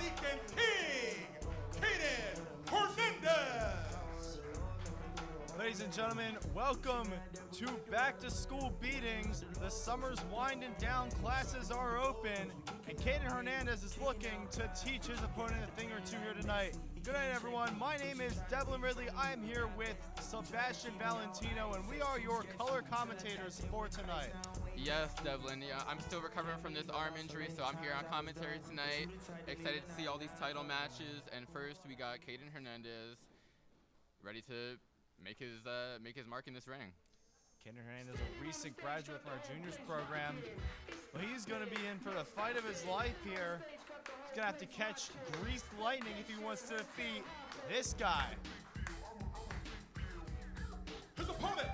Mexican King, Kayen Hernandez. Ladies and gentlemen, welcome to Back to School Beatings. The summer's winding down, classes are open, and Kayen Hernandez is looking to teach his opponent a thing or two here tonight. Good night, everyone. My name is Devlin Ridley. I am here with Sebastian Valentino, and we are your color commentators for tonight. Yes, Devlin. Yeah, I'm still recovering from this arm injury, so I'm here on commentary tonight. Excited to see all these title matches. And first, we got Kayen Hernandez, ready to make his mark in this ring. Kayen Hernandez, a recent graduate from our juniors program. Well, he's going to be in for the fight of his life here. He's going to have to catch greased lightning if he wants to defeat this guy. His opponent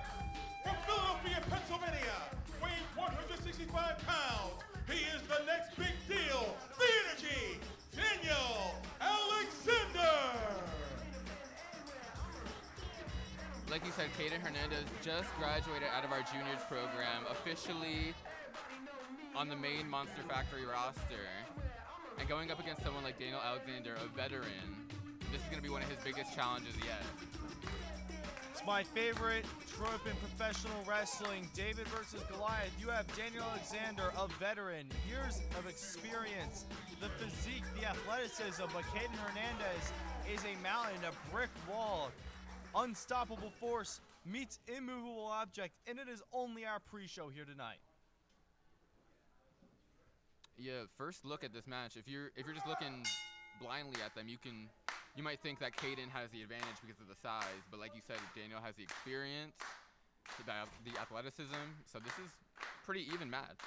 from Philadelphia, Pennsylvania, weighing 165 pounds. He is the next big deal, the Energy, Daniel Alexander. Like you said, Kayen Hernandez just graduated out of our juniors program, officially on the main Monster Factory roster. And going up against someone like Daniel Alexander, a veteran, this is going to be one of his biggest challenges yet. It's my favorite trope in professional wrestling, David versus Goliath. You have Daniel Alexander, a veteran, years of experience, the physique, the athleticism, but Kayen Hernandez is a mountain, a brick wall, unstoppable force meets immovable object, and it is only our pre-show here tonight. Yeah, first look at this match. If you're just looking blindly at them, you might think that Kayen has the advantage because of the size, but like you said, Daniel has the experience, the athleticism, so this is pretty even match.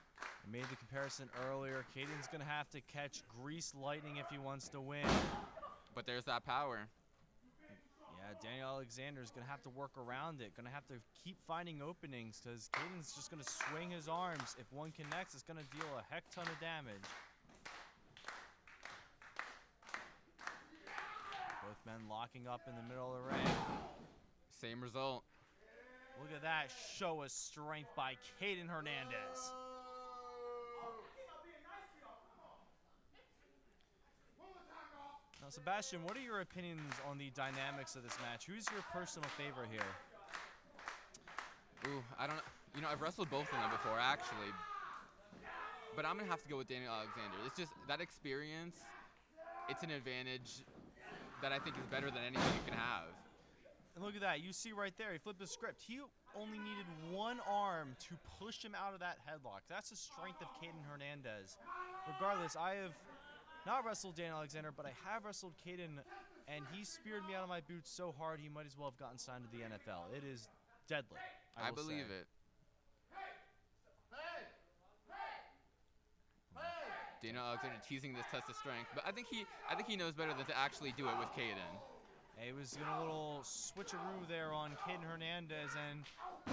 I made the comparison earlier. Kayen's gonna have to catch greased lightning if he wants to win. But there's that power. Yeah, Daniel Alexander is going to have to work around it, going to have to keep finding openings because Kayen's just going to swing his arms. If one connects, it's going to deal a heck ton of damage. Both men locking up in the middle of the ring. Same result. Look at that show of strength by Kayen Hernandez. Now, Sebastian, what are your opinions on the dynamics of this match? Who's your personal favorite here? Ooh, I don't know. You know, I've wrestled both of them before, actually. But I'm going to have to go with Daniel Alexander. It's just that experience, it's an advantage that I think is better than anything you can have. And look at that. You see right there, he flipped the script. He only needed one arm to push him out of that headlock. That's the strength of Kayen Hernandez. Regardless, I have not wrestled Daniel Alexander, but I have wrestled Kayen, and he speared me out of my boots so hard he might as well have gotten signed to the NFL. It is deadly. I believe it. Daniel Alexander teasing this test of strength, but I think he knows better than to actually do it with Kayen. He was doing a little switcheroo there on Kayen Hernandez, and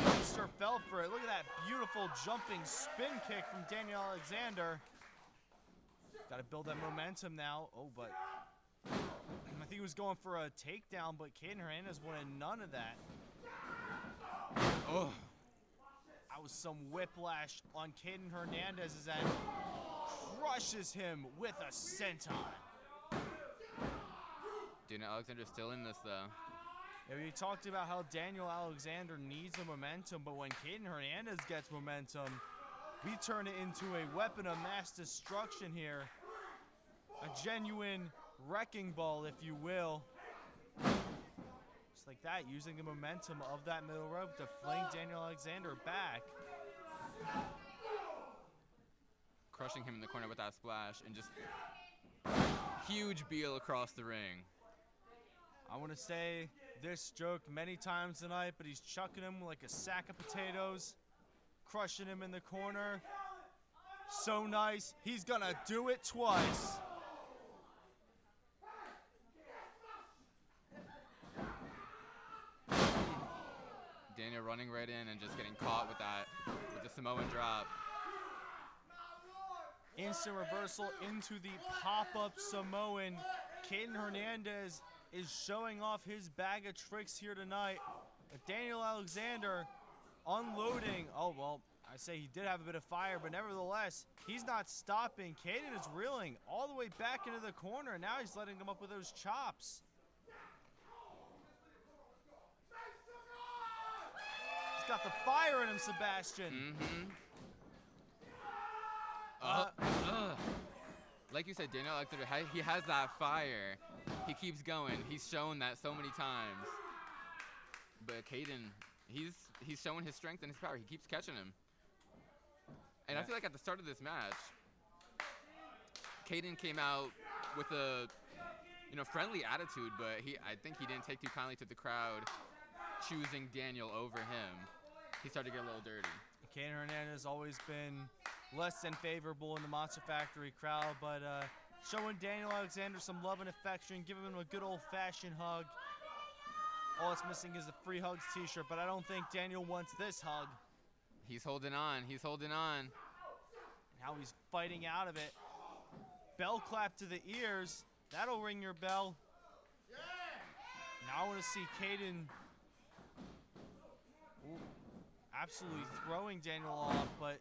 Monster fell for it. Look at that beautiful jumping spin kick from Daniel Alexander. Got to build that momentum now. Oh, but I think he was going for a takedown, but Kayen Hernandez wanted none of that. Oh. That was some whiplash on Kayen Hernandez as that crushes him with a senton. Daniel Alexander's still in this, though. Yeah, we talked about how Daniel Alexander needs the momentum, but when Kayen Hernandez gets momentum, we turn it into a weapon of mass destruction here. A genuine wrecking ball, if you will. Just like that, using the momentum of that middle rope to fling Daniel Alexander back. Crushing him in the corner with that splash and just huge heel across the ring. I want to say this joke many times tonight, but he's chucking him like a sack of potatoes, crushing him in the corner. So nice, he's gonna do it twice. Daniel running right in and just getting caught with the Samoan drop. Instant reversal into the pop-up Samoan. Kayen Hernandez is showing off his bag of tricks here tonight. But Daniel Alexander unloading. Oh, well, I say he did have a bit of fire, but nevertheless, he's not stopping. Kayen is reeling all the way back into the corner. Now he's letting him up with those chops. He's got the fire in him, Sebastian. Like you said, Daniel Alexander, he has that fire. He keeps going. He's shown that so many times. But Kayen, he's showing his strength and his power. He keeps catching him. And I feel like at the start of this match, Kayen came out with a friendly attitude, but I think he didn't take too kindly to the crowd choosing Daniel over him. He started to get a little dirty. Kayen Hernandez has always been less than favorable in the Monster Factory crowd, but showing Daniel Alexander some love and affection, giving him a good old-fashioned hug. All it's missing is the Free Hugs t-shirt, but I don't think Daniel wants this hug. He's holding on. He's holding on. Now he's fighting out of it. Bell clap to the ears. That'll ring your bell. Now I want to see Kayen absolutely throwing Daniel off, but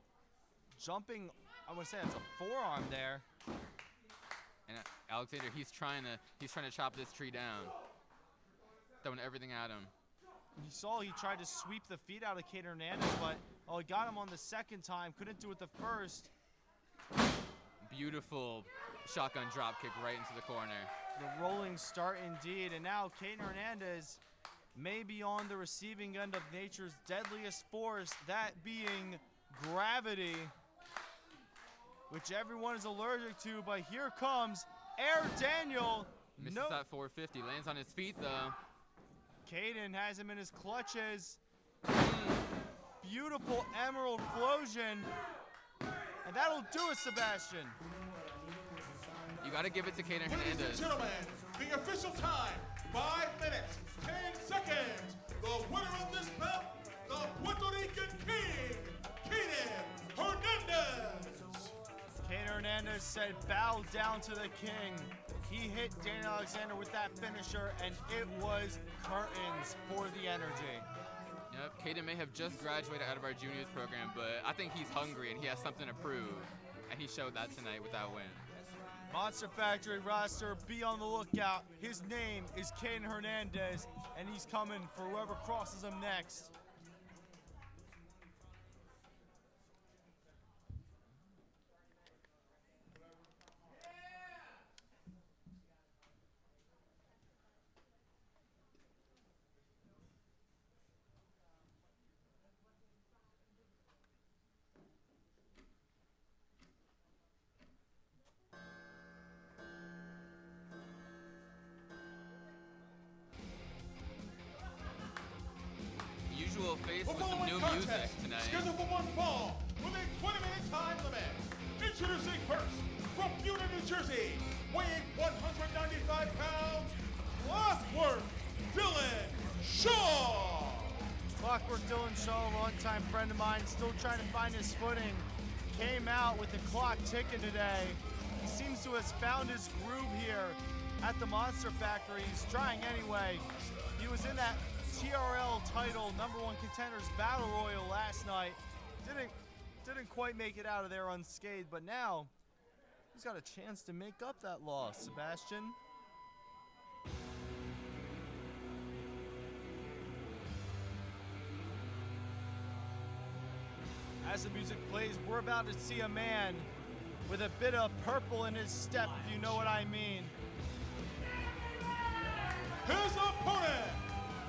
jumping, I want to say that's a forearm there. And Alexander, he's trying to chop this tree down. Throwing everything at him. You saw he tried to sweep the feet out of Kayen Hernandez, but he got him on the second time. Couldn't do it the first. Beautiful shotgun drop kick right into the corner. The rolling start indeed, and now Kayen Hernandez may be on the receiving end of nature's deadliest force, that being gravity, which everyone is allergic to, but here comes Air Daniel. Misses that 450, lands on his feet though. Kayen has him in his clutches. Beautiful emerald flosion. And that'll do it, Sebastian. You got to give it to Kayen Ladies and Hernandez. gentlemen, the official time, 5 minutes, 10 seconds. The winner of this bout, the Puerto Rican King, Kayen Hernandez. Kayen Hernandez said, bow down to the king. He hit Daniel Alexander with that finisher, and it was curtains for the energy. Yep, Kayen may have just graduated out of our juniors program, but I think he's hungry and he has something to prove. And he showed that tonight with that win. Monster Factory roster, be on the lookout. His name is Kayen Hernandez, and he's coming for whoever crosses him next. Face The with some following new contest, music tonight. scheduled for one fall, with a 20-minute time limit. Introducing first, from Buda, New Jersey, weighing 195 pounds, Clockwork Dylan Shaw. Clockwork Dylan Shaw, a longtime friend of mine, still trying to find his footing. Came out with the clock ticking today. He seems to have found his groove here at the Monster Factory. He's trying anyway. He was in that TRL title #1 contenders battle royal last night. Didn't quite make it out of there unscathed, but now he's got a chance to make up that loss. Sebastian. As the music plays, we're about to see a man with a bit of purple in his step, if you know what I mean. His opponent,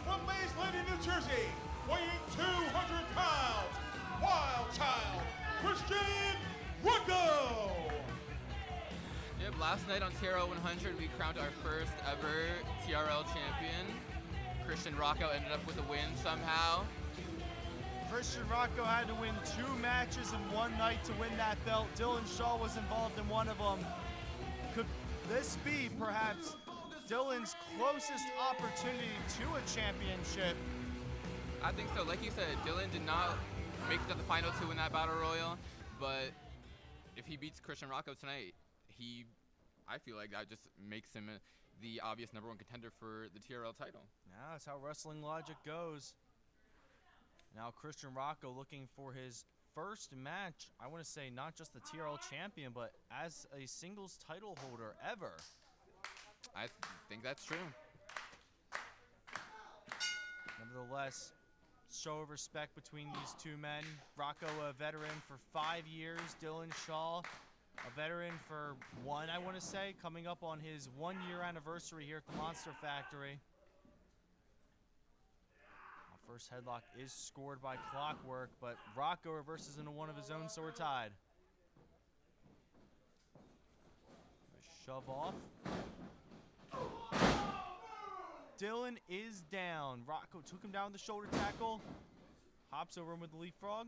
from Mays Landing, New Jersey, weighing 200 pounds, Wild Child, Christian Rockco. Yep, last night on TRL 100, we crowned our first ever TRL champion. Christian Rockco ended up with a win somehow. Christian Rockco had to win 2 matches in one night to win that belt. Dylan Shaw was involved in one of them. Could this be perhaps Dylan's closest opportunity to a championship? I think so. Like you said, Dylan did not make it to the final 2 in that battle royal, but if he beats Christian Rockco tonight, I feel like that just makes him the obvious #1 contender for the TRL title. Yeah, that's how wrestling logic goes. Now Christian Rockco looking for his first match, I want to say not just the TRL champion, but as a singles title holder ever. I think that's true. Nevertheless, show of respect between these two men. Rockco, a veteran for 5 years. Dylan Shaw, a veteran for 1, I want to say, coming up on his 1-year anniversary here at the Monster Factory. Our first headlock is scored by Clockwork, but Rockco reverses into one of his own, so we're tied. Shove off. Dylan is down. Rockco took him down with the shoulder tackle. Hops over him with the leapfrog.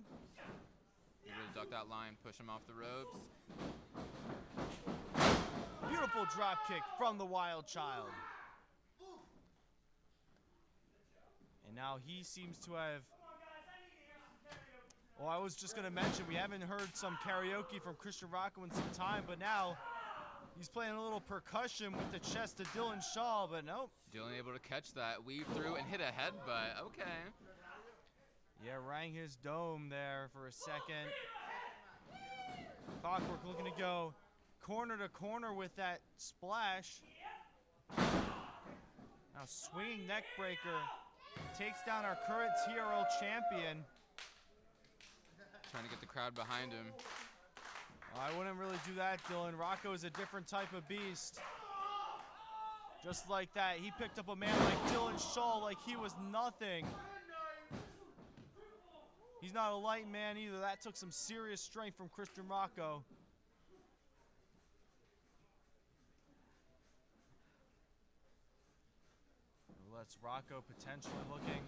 Able to duck that line, push him off the ropes. Beautiful drop kick from the Wild Child. And now he seems to have... Well, I was just going to mention, we haven't heard some karaoke from Christian Rockco in some time, but now he's playing a little percussion with the chest of Dylan Shaw, but nope. Dylan able to catch that, weave through, and hit a headbutt. Okay. Yeah, rang his dome there for a second. Clockwork looking to go corner to corner with that splash. Now swinging neck breaker takes down our current TRL champion. Trying to get the crowd behind him. I wouldn't really do that, Dylan. Rockco is a different type of beast. Just like that, he picked up a man like Dylan Shaw like he was nothing. He's not a light man either. That took some serious strength from Christian Rockco. Let's Rockco potentially looking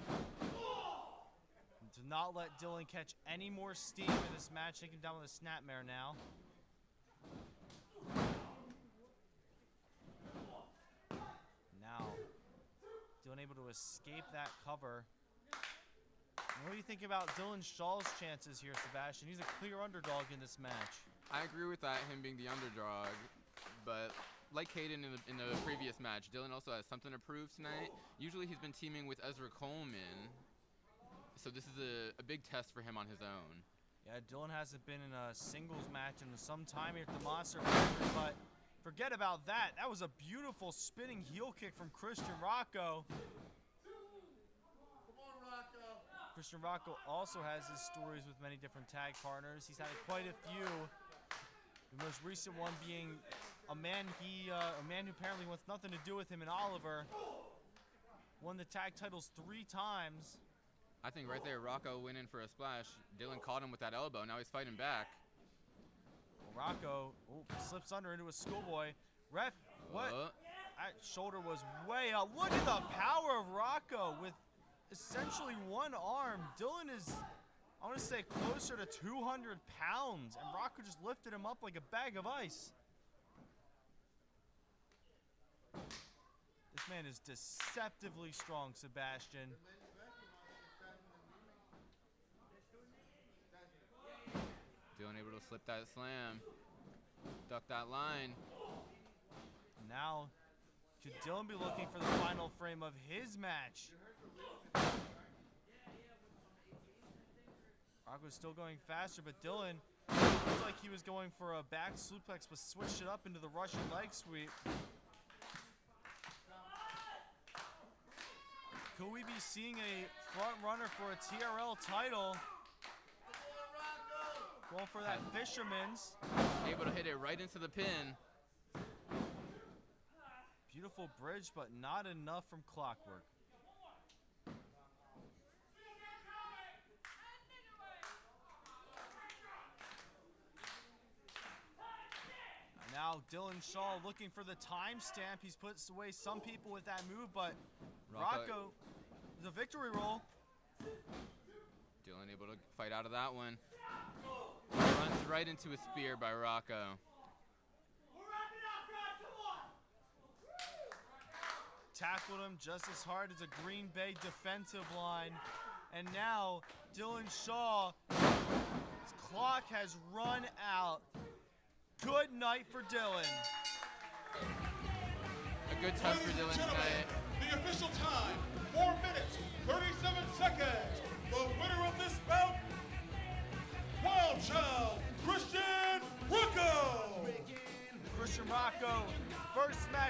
to not let Dylan catch any more steam in this match. Take him down with a snapmare now. Now, Dylan able to escape that cover. What do you think about Dylan Shaw's chances here, Sebastian? He's a clear underdog in this match. I agree with that, him being the underdog, but like Kayen in the previous match, Dylan also has something to prove tonight. Usually he's been teaming with Ezra Coleman, so this is a big test for him on his own. Yeah, Dylan hasn't been in a singles match in some time here at the Monster Factory, but forget about that. That was a beautiful spinning heel kick from Christian Rockco. Christian Rockco also has his stories with many different tag partners. He's had quite a few. The most recent one being a man who apparently wants nothing to do with him and Oliver. Won the tag titles 3 times. I think right there, Rockco went in for a splash. Dylan caught him with that elbow. Now he's fighting back. Rockco slips under into a schoolboy. Ref, what? That shoulder was way up. Look at the power of Rockco with essentially one arm. Dylan is, I want to say, closer to 200 pounds, and Rockco just lifted him up like a bag of ice. This man is deceptively strong, Sebastian. Dylan able to slip that slam, duck that line. Now, should Dylan be looking for the final frame of his match? Rockco's still going faster, but Dylan looked like he was going for a back suplex, but switched it up into the Russian leg sweep. Could we be seeing a front runner for a TRL title? Going for that Fisherman's. Able to hit it right into the pin. Beautiful bridge, but not enough from Clockwork. Now Dylan Shaw looking for the timestamp. He's put away some people with that move, but Rockco, the victory roll. Dylan able to fight out of that one. Runs right into a spear by Rockco. Tackled him just as hard as a Green Bay defensive line. And now Dylan Shaw, his clock has run out. Good night for Dylan. A good test for Dylan tonight. The official time, 4 minutes, 37 seconds. The winner of this bout,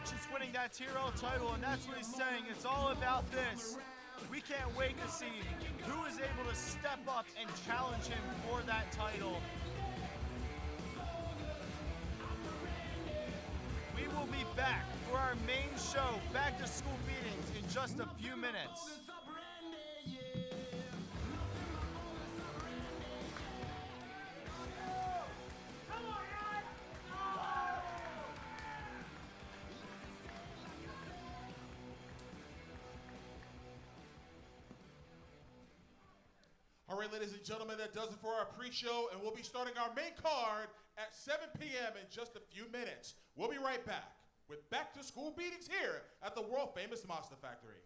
match is winning that TRL title, and that's what he's saying. It's all about this. We can't wait to see who is able to step up and challenge him for that title. We will be back for our main show, Back to School Beatings, in just a few minutes. All right, ladies and gentlemen, that does it for our pre-show, and we'll be starting our main card at 7 p.m. in just a few minutes. We'll be right back with Back to School Beatings here at the world-famous Monster Factory.